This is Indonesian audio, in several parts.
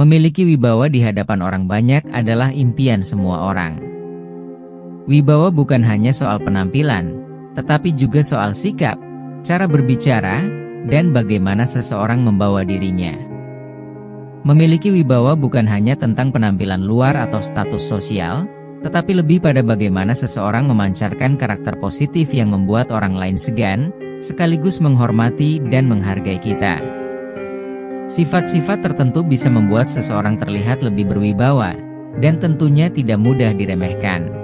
Memiliki wibawa di hadapan orang banyak adalah impian semua orang. Wibawa bukan hanya soal penampilan, tetapi juga soal sikap, cara berbicara, dan bagaimana seseorang membawa dirinya. Memiliki wibawa bukan hanya tentang penampilan luar atau status sosial, tetapi lebih pada bagaimana seseorang memancarkan karakter positif yang membuat orang lain segan, sekaligus menghormati dan menghargai kita. Sifat-sifat tertentu bisa membuat seseorang terlihat lebih berwibawa, dan tentunya tidak mudah diremehkan.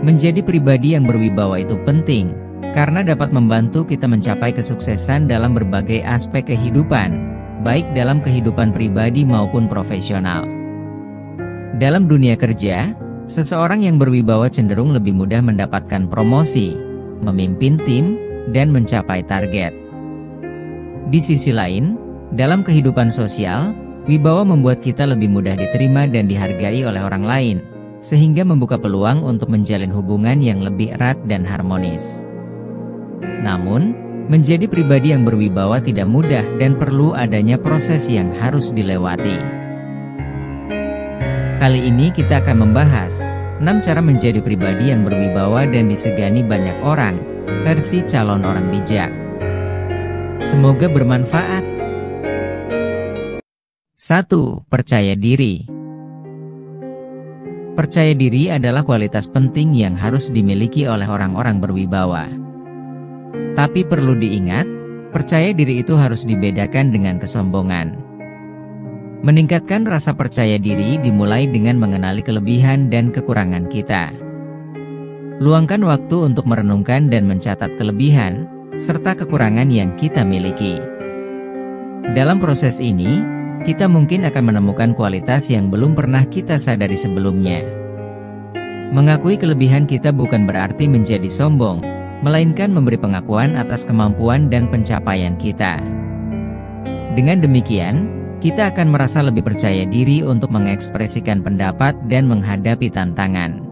Menjadi pribadi yang berwibawa itu penting, karena dapat membantu kita mencapai kesuksesan dalam berbagai aspek kehidupan, baik dalam kehidupan pribadi maupun profesional. Dalam dunia kerja, seseorang yang berwibawa cenderung lebih mudah mendapatkan promosi, memimpin tim, dan mencapai target. Di sisi lain, dalam kehidupan sosial, wibawa membuat kita lebih mudah diterima dan dihargai oleh orang lain, sehingga membuka peluang untuk menjalin hubungan yang lebih erat dan harmonis. Namun, menjadi pribadi yang berwibawa tidak mudah dan perlu adanya proses yang harus dilewati. Kali ini kita akan membahas 6 cara menjadi pribadi yang berwibawa dan disegani banyak orang, versi calon orang bijak. Semoga bermanfaat. 1. Percaya diri. Percaya diri adalah kualitas penting yang harus dimiliki oleh orang-orang berwibawa. Tapi perlu diingat, percaya diri itu harus dibedakan dengan kesombongan. Meningkatkan rasa percaya diri dimulai dengan mengenali kelebihan dan kekurangan kita. Luangkan waktu untuk merenungkan dan mencatat kelebihan, serta kekurangan yang kita miliki. Dalam proses ini, kita mungkin akan menemukan kualitas yang belum pernah kita sadari sebelumnya. Mengakui kelebihan kita bukan berarti menjadi sombong, melainkan memberi pengakuan atas kemampuan dan pencapaian kita. Dengan demikian, kita akan merasa lebih percaya diri untuk mengekspresikan pendapat dan menghadapi tantangan.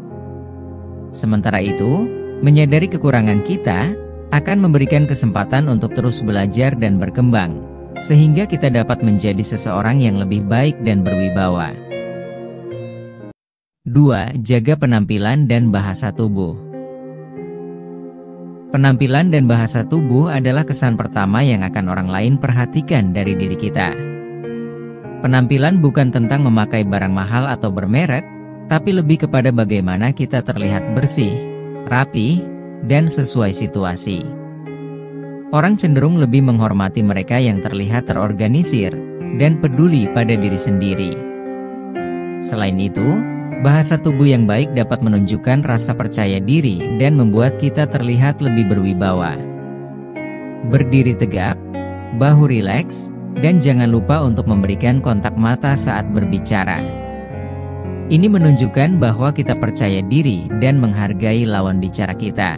Sementara itu, menyadari kekurangan kita akan memberikan kesempatan untuk terus belajar dan berkembang, sehingga kita dapat menjadi seseorang yang lebih baik dan berwibawa. 2. Jaga penampilan dan bahasa tubuh. Penampilan dan bahasa tubuh adalah kesan pertama yang akan orang lain perhatikan dari diri kita. Penampilan bukan tentang memakai barang mahal atau bermerek, tapi lebih kepada bagaimana kita terlihat bersih, rapi, dan sesuai situasi. Orang cenderung lebih menghormati mereka yang terlihat terorganisir dan peduli pada diri sendiri. Selain itu, bahasa tubuh yang baik dapat menunjukkan rasa percaya diri dan membuat kita terlihat lebih berwibawa. Berdiri tegap, bahu rileks, dan jangan lupa untuk memberikan kontak mata saat berbicara. Ini menunjukkan bahwa kita percaya diri dan menghargai lawan bicara kita.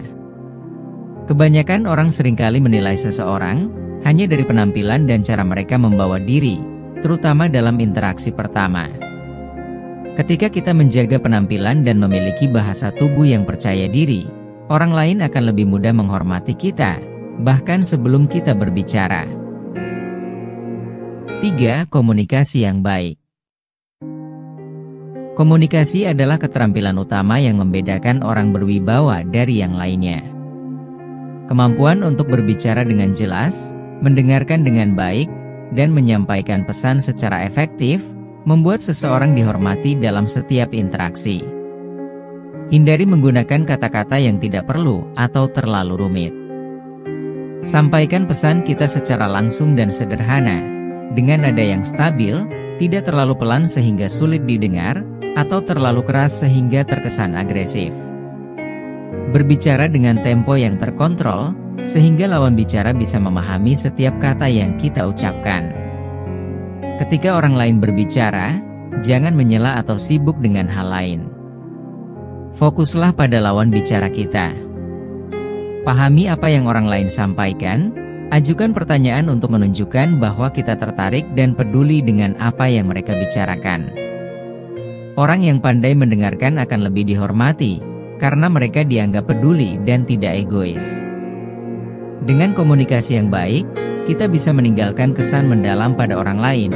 Kebanyakan orang seringkali menilai seseorang hanya dari penampilan dan cara mereka membawa diri, terutama dalam interaksi pertama. Ketika kita menjaga penampilan dan memiliki bahasa tubuh yang percaya diri, orang lain akan lebih mudah menghormati kita, bahkan sebelum kita berbicara. 3. Komunikasi yang baik. Komunikasi adalah keterampilan utama yang membedakan orang berwibawa dari yang lainnya. Kemampuan untuk berbicara dengan jelas, mendengarkan dengan baik, dan menyampaikan pesan secara efektif, membuat seseorang dihormati dalam setiap interaksi. Hindari menggunakan kata-kata yang tidak perlu atau terlalu rumit. Sampaikan pesan kita secara langsung dan sederhana, dengan nada yang stabil, tidak terlalu pelan sehingga sulit didengar, atau terlalu keras sehingga terkesan agresif. Berbicara dengan tempo yang terkontrol, sehingga lawan bicara bisa memahami setiap kata yang kita ucapkan. Ketika orang lain berbicara, jangan menyela atau sibuk dengan hal lain. Fokuslah pada lawan bicara kita. Pahami apa yang orang lain sampaikan, ajukan pertanyaan untuk menunjukkan bahwa kita tertarik dan peduli dengan apa yang mereka bicarakan. Orang yang pandai mendengarkan akan lebih dihormati, karena mereka dianggap peduli dan tidak egois. Dengan komunikasi yang baik, kita bisa meninggalkan kesan mendalam pada orang lain,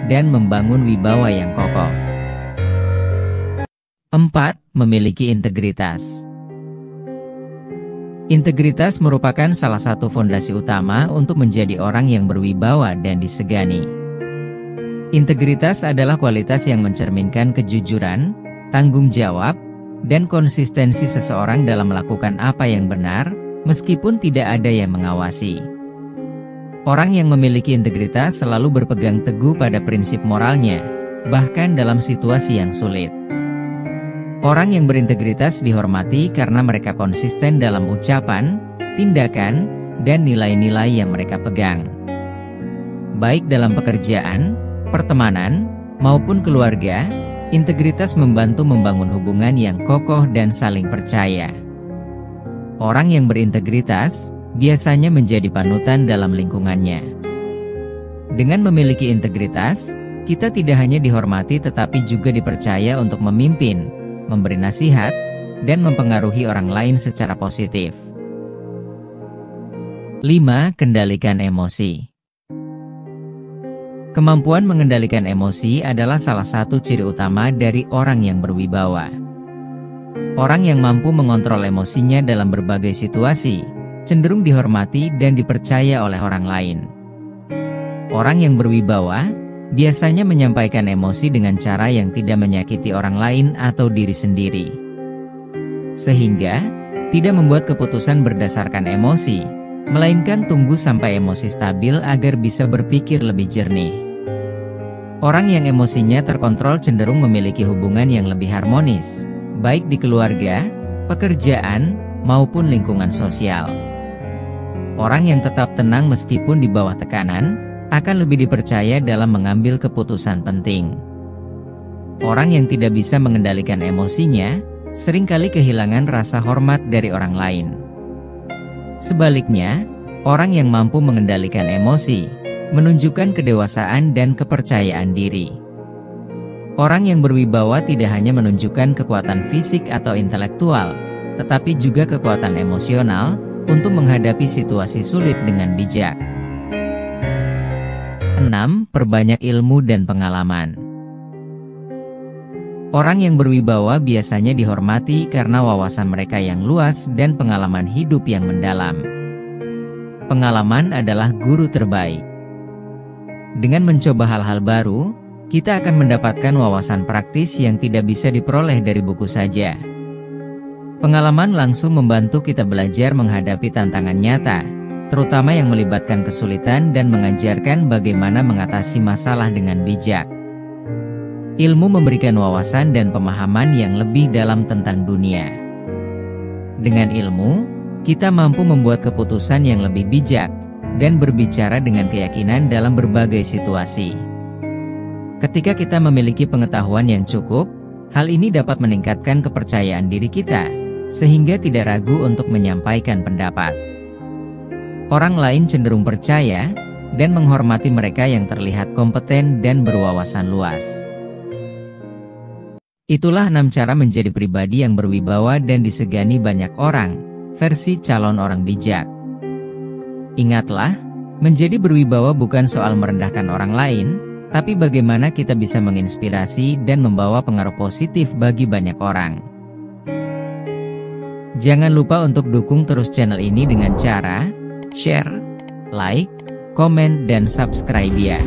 dan membangun wibawa yang kokoh. 4. Memiliki integritas. Integritas merupakan salah satu fondasi utama untuk menjadi orang yang berwibawa dan disegani. Integritas adalah kualitas yang mencerminkan kejujuran, tanggung jawab, dan konsistensi seseorang dalam melakukan apa yang benar, meskipun tidak ada yang mengawasi. Orang yang memiliki integritas selalu berpegang teguh pada prinsip moralnya, bahkan dalam situasi yang sulit. Orang yang berintegritas dihormati karena mereka konsisten dalam ucapan, tindakan, dan nilai-nilai yang mereka pegang. Baik dalam pekerjaan, pertemanan, maupun keluarga, integritas membantu membangun hubungan yang kokoh dan saling percaya. Orang yang berintegritas biasanya menjadi panutan dalam lingkungannya. Dengan memiliki integritas, kita tidak hanya dihormati tetapi juga dipercaya untuk memimpin, memberi nasihat, dan mempengaruhi orang lain secara positif. 5. Kendalikan emosi. Kemampuan mengendalikan emosi adalah salah satu ciri utama dari orang yang berwibawa. Orang yang mampu mengontrol emosinya dalam berbagai situasi, cenderung dihormati dan dipercaya oleh orang lain. Orang yang berwibawa biasanya menyampaikan emosi dengan cara yang tidak menyakiti orang lain atau diri sendiri. Sehingga, tidak membuat keputusan berdasarkan emosi, melainkan tunggu sampai emosi stabil agar bisa berpikir lebih jernih. Orang yang emosinya terkontrol cenderung memiliki hubungan yang lebih harmonis, baik di keluarga, pekerjaan, maupun lingkungan sosial. Orang yang tetap tenang meskipun di bawah tekanan, akan lebih dipercaya dalam mengambil keputusan penting. Orang yang tidak bisa mengendalikan emosinya, seringkali kehilangan rasa hormat dari orang lain. Sebaliknya, orang yang mampu mengendalikan emosi, menunjukkan kedewasaan dan kepercayaan diri. Orang yang berwibawa tidak hanya menunjukkan kekuatan fisik atau intelektual, tetapi juga kekuatan emosional untuk menghadapi situasi sulit dengan bijak. 6. Perbanyak ilmu dan pengalaman. Orang yang berwibawa biasanya dihormati karena wawasan mereka yang luas dan pengalaman hidup yang mendalam. Pengalaman adalah guru terbaik. Dengan mencoba hal-hal baru, kita akan mendapatkan wawasan praktis yang tidak bisa diperoleh dari buku saja. Pengalaman langsung membantu kita belajar menghadapi tantangan nyata, terutama yang melibatkan kesulitan dan mengajarkan bagaimana mengatasi masalah dengan bijak. Ilmu memberikan wawasan dan pemahaman yang lebih dalam tentang dunia. Dengan ilmu, kita mampu membuat keputusan yang lebih bijak, dan berbicara dengan keyakinan dalam berbagai situasi. Ketika kita memiliki pengetahuan yang cukup, hal ini dapat meningkatkan kepercayaan diri kita, sehingga tidak ragu untuk menyampaikan pendapat. Orang lain cenderung percaya dan menghormati mereka yang terlihat kompeten dan berwawasan luas. Itulah 6 cara menjadi pribadi yang berwibawa dan disegani banyak orang, versi calon orang bijak. Ingatlah, menjadi berwibawa bukan soal merendahkan orang lain, tapi bagaimana kita bisa menginspirasi dan membawa pengaruh positif bagi banyak orang. Jangan lupa untuk dukung terus channel ini dengan cara share, like, komen, dan subscribe ya.